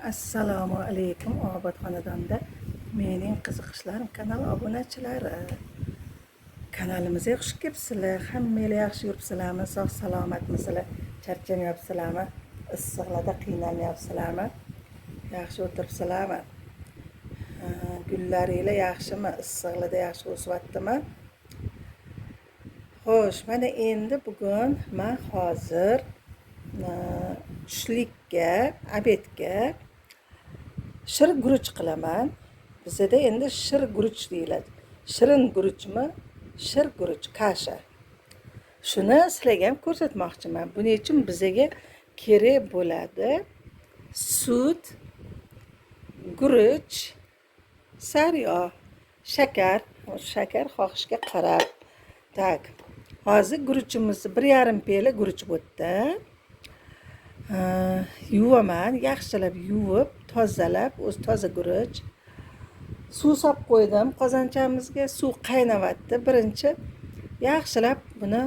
Assalomu alaykum obod xonadonda mening qiziqishlarim kanal obunachilari. Kanalimizga xush kelibsizlar. Hammanglar yaxshi yuribsizlarmi? Sog' salomatmisizlar? Charchamayapsizlarmi? Issiqlarda qiynalmayapsizlarmi? Yaxshi o'tiribsizlarmi? Gullaringlar yaxshimi? Issiqlarda yaxshi o'syaptimi? Xo'sh, mana endi bugun men hozir tushlikka, obedga shir guruch qilaman. Bizda endi shir guruch deyiladi. Shirin guruchmi? Shir guruch, kasha. Shuni sizlarga ham ko'rsatmoqchiman. Buning uchun bizga kerak bo'ladi sut, guruch, sariyog', shakar xohishga qarab. Tak. Hozir guruchimizni 1,5 piyola guruch bo'tdi. Yuvaman, yaxshilab yuvib, tozalab, o'z toza guruch. Suv solib qo'ydim qozonchamizga, suv qaynayapti. Birinchi yaxshilab buni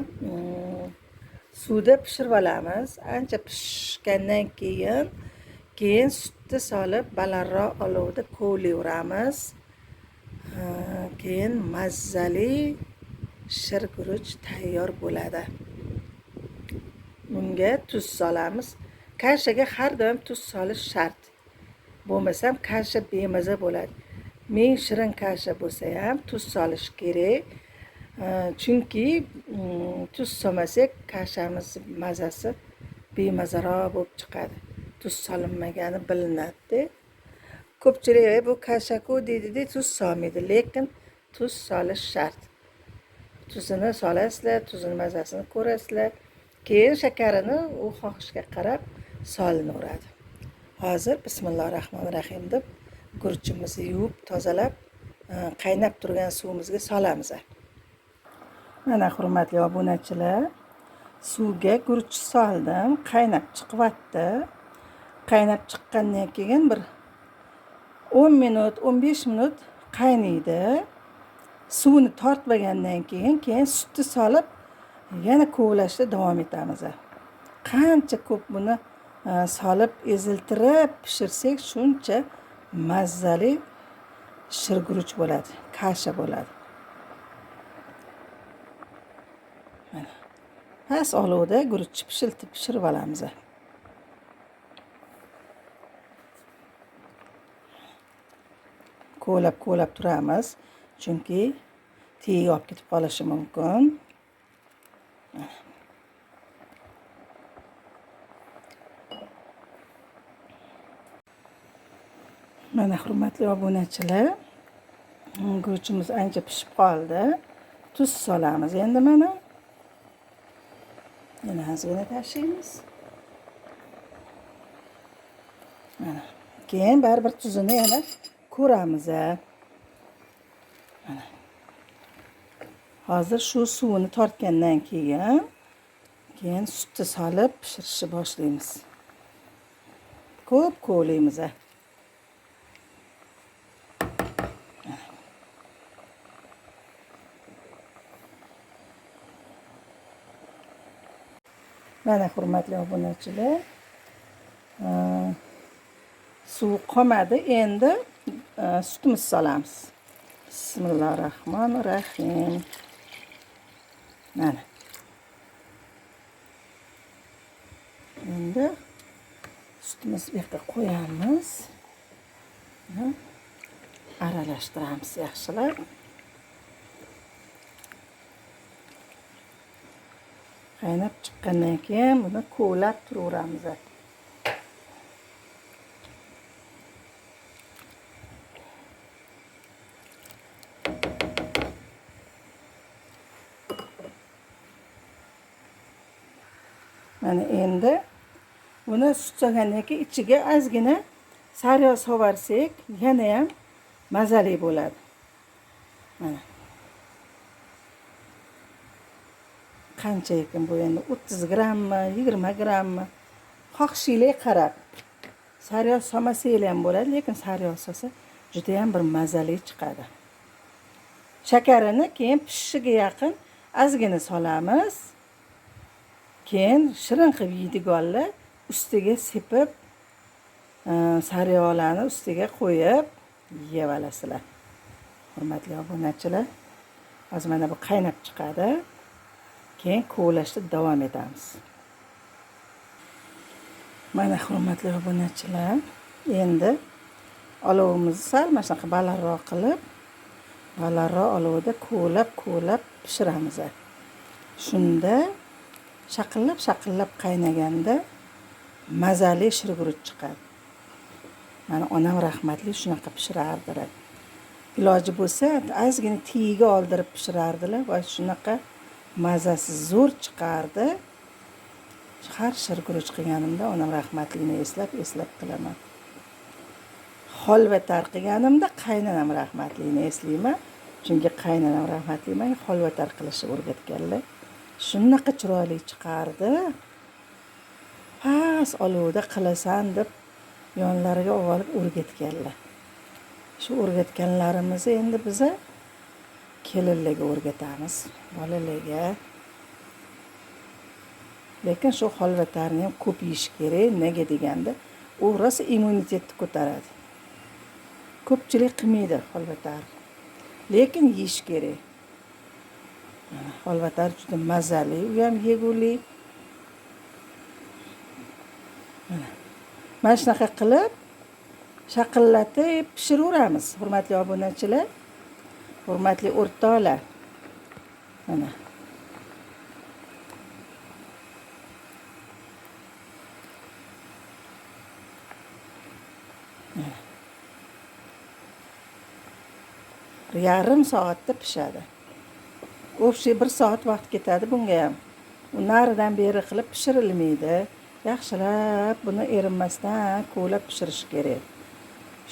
suvda pishirib olamiz. Ancha pishgandan keyin sutni solib balandroq olovda kovlayveramiz. Keyin mazali shir guruch tayyor bo'ladi. Bunga tuz solamiz. Kashaga har doim tuz solish shart. Bo'lmasam kasha bemaza bo'ladi. Men shirin kasha bo'lsa ham tuz solish kerak. Chunki tuz solmasak kashamiz mazasi bemazaroq bo'lib chiqadi. Tuz solinmagani bilinadi. Ko'pchilik bu kasha-ku deydi, tuz solmaydi, lekin tuz solish shart. Tuzini solasizlar, tuzini mazasini ko'rasizlar. Keyin shakarini u xohishga qarab solinaveradi. Hozir bismillahirrohmanirrohim deb guruchimizni yuvib, tozalab, qaynab turgan suvimizga solamiz. Mana hurmatli obunachilar, suvga guruch soldim, qaynab chiqyapti. Qaynab chiqqandan keyin bir 10 minut, 15 minut qaynaydi. Suvni tortmagandan keyin sutni solib, yana kovlashda davom etamiz. Qancha ko'p buni solib, eziltirib pishirsak, shuncha mazali shir guruch bo'ladi, kasha bo'ladi. Mana past olovda guruchni pishirib olamiz. Kovlab turamiz, chunki tegi olib ketib qolishi mumkin. Mana hurmatli obunachilar, guruchimiz ancha pishib qoldi. Tuz solamiz endi mana. Yana ozgina tashlaymiz. Mana. Keyin baribir tuzini yana ko'ramiz. Mana. Hozir shu suvini tortgandan keyin sutni solib pishirishni boshlaymiz. Ko'p kovlaymiz. Mana hurmatli obunachilar, suv qolmadi, endi sutimizni solamiz. Bismillahirrohmanirrohim. Mana. Endi sutimizni bu yerga qo'yamiz. Aralashtiramiz yaxshilab. Qaynab chiqqandan keyin buni kovlab turaveramiz. Mana endi buni sut solgandan keyin ichiga ozgina sariyog' sovarsak, yana ham mazali bo'ladi. Mana. Qancha ekan bu endi 30 grammmi, 20 grammmi? Xohishingizga qarab. Sariyog' solmasanglar ham bo'ladi, lekin sariyog' solsa juda ham bir mazali chiqadi. Shakarini keyin pishishiga yaqin ozgina solamiz. Keyin shirin qilib yeydiganlar ustiga sepib sariyog'larni ustiga qo'yib yeb olasizlar. Hurmatli obunachilar, hozir mana bu qaynab chiqadi. Keyin kovlashda davom etamiz. Mana hurmatli obunachilar, endi olovimizni sal mana shunaqa balandroq qilib, balandroq olovda kovlab pishiramiz. Shunda shaqillab qaynaganda mazali shirguruch chiqadi. Mana onam rahmatli shunaqa pishirardilar. Iloji bo'lsa, ozgina tiyiga oldirib pishirardilar va shunaqa mazasi zo'r chiqardi. Har shirguruch qilganimda onam rahmatlini eslab qilaman. Holvatar qilganimda qaynonam rahmatlini eslayman. Chunki qaynonam rahmatli menga holvatar qilishni o'rgatganlar. Shunaqa chiroyli chiqardi. Pas olovda qilasan deb yonlariga olib o'rgatganlar. Shu o'rgatganlarimizni endi biz kelinlarga o'rgatamiz, bolalarga. Lekin shu holvatarni ham ko'p yeyish kerak. Nega deganda, u rosa immunitetni ko'taradi. Ko'pchilik qilmaydi holvatar. Lekin yeyish kerak. Holvatar juda mazali, u ham yegulik. Mana shunaqa qilib shaqillatib pishiraveramiz, hurmatli obunachilar, hurmatli o'rtoqlar. Mana yarim soatda pishadi. O'sha 1 soat vaqt ketadi bunga ham. U naridan beri qilib pishirilmaydi. Yaxshilab buni erinmasdan kovlab pishirish kerak.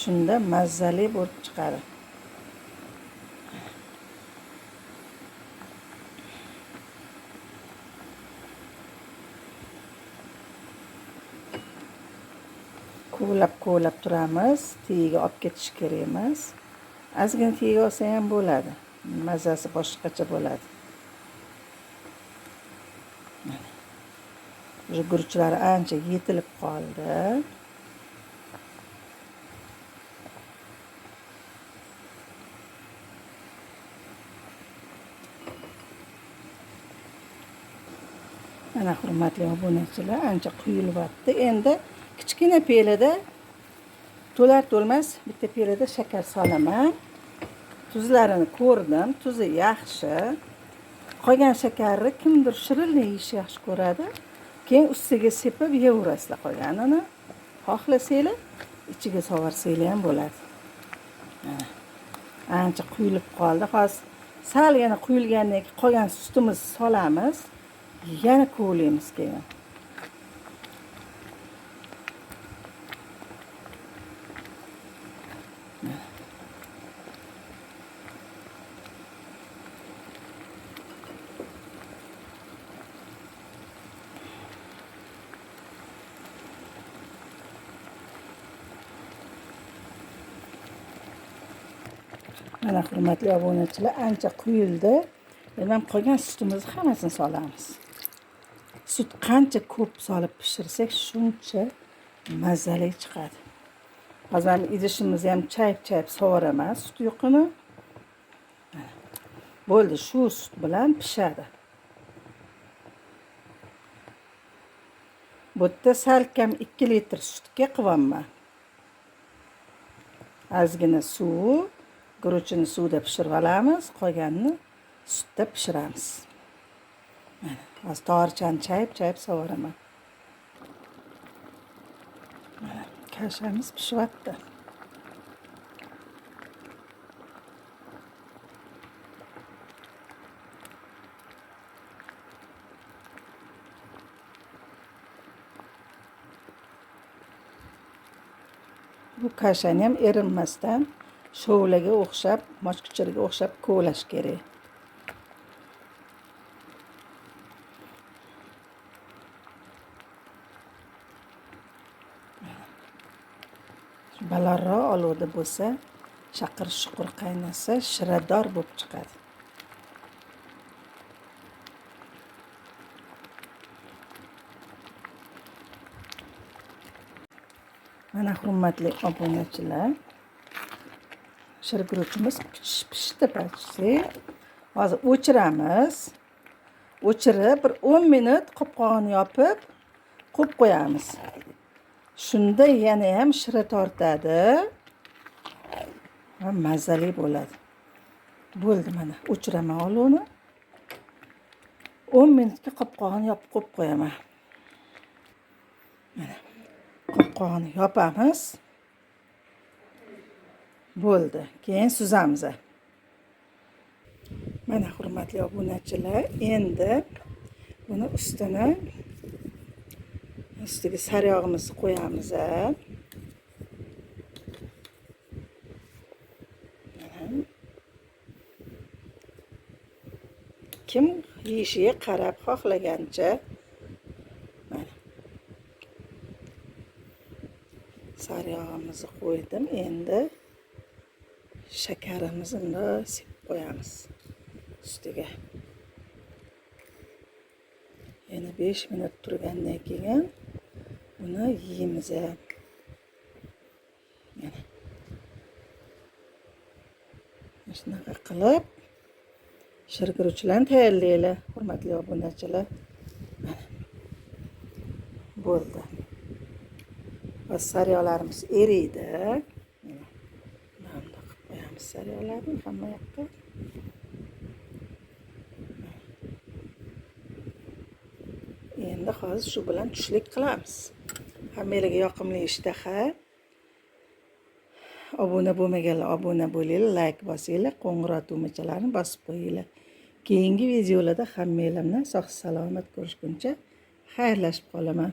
Shunda mazali bo'lib chiqadi. Kovlab turamiz. Tiyiga olib ketish kerak emas. Ozgina tiyiga olsa ham bo'ladi. Mazasi boshqacha bo'ladi. Guruchlar ancha yetilib qoldi. Mana hurmatli obunachilar, ancha quyulyapti. Endi kichkina pelada to'lar-to'lmas bitta pelada shakar solaman. Tuzlarini ko'rdim, tuzi yaxshi. Qolgan shakarni kimdir shirinli yeyish yaxshi ko'radi. Keyin ustiga sepib yeyaverasizlar qolganini. Xohlasanglar ichiga sovarsanglar ham bo'ladi. Ancha quyilib qoldi. Hozir sal yana quyilgandan keyin qolgan sutimizni solamiz. Yana kovlaymiz keyin. Mana hurmatli obunachilar, ancha quyildi. Endi ham qolgan sutimizni hammasini solamiz. Sut qancha ko'p solib pishirsak, shuncha mazali chiqadi. Hozir idishimizni ham chayib sovuraman sut yo'qini. Bo'ldi, shu sut bilan pishadi. Bu yerda salkam 2 litr sutga qilyapman. Ozgina suv, guruchini suvda pishirib olamiz, qolganini sutda pishiramiz. Mana, hozir tog'orchani chayib sovuraman. Mana, kashamiz pishyapti. Bu kashani ham erinmasdan shovlaga o'xshab, mochkichiriga o'xshab kovlash kerak. Balandroq olovda bo'lsa, shaqir-shuqur qaynasa, shirador bo'lib chiqadi. Mana hurmatli obunachilar, shirguruchimiz pishdi почти. Hozir o'chiramiz. O'chirib bir 10 minut qopqog'ini yopib qo'yib qo'yamiz. Shunda yana ham shira tortadi va mazali bo'ladi. Bo'ldi mana, o'chiraman olovni. 10 minutga qopqog'ini yopib qo'yib qo'yaman. Mana qopqog'ini yopamiz. Bo'ldi. Keyin suzamiz. Mana hurmatli obunachilar, endi buni ustiga sariyog'imizni qo'yamiz. Kim yeyishiga qarab xohlagancha mana sariyog'imizni qo'ydim. Endi shakarimizni sepib qo'yamiz ustiga. Yana 5 minut turgandan keyin buni yeymiz. Mana shunaqa qilib shirguruchlarni tayyorlaylar, hurmatli obunachilar. Mana bo'ldi. Va sariyog'larimiz eriydi. Mana bunday qilib qo'yamiz sariyog'larni hamma yoqqa. Endi hozir shu bilan tushlik qilamiz. Hammalarga yoqimli ishtaha. Obuna bo'lmaganlar obuna bo'linglar, like bosinglar, qo'ng'iroq tugmachalarini bosib qo'yinglar. Keyingi videolarda hammanglarni sog' salomat ko'rishguncha xayrlashib qolaman.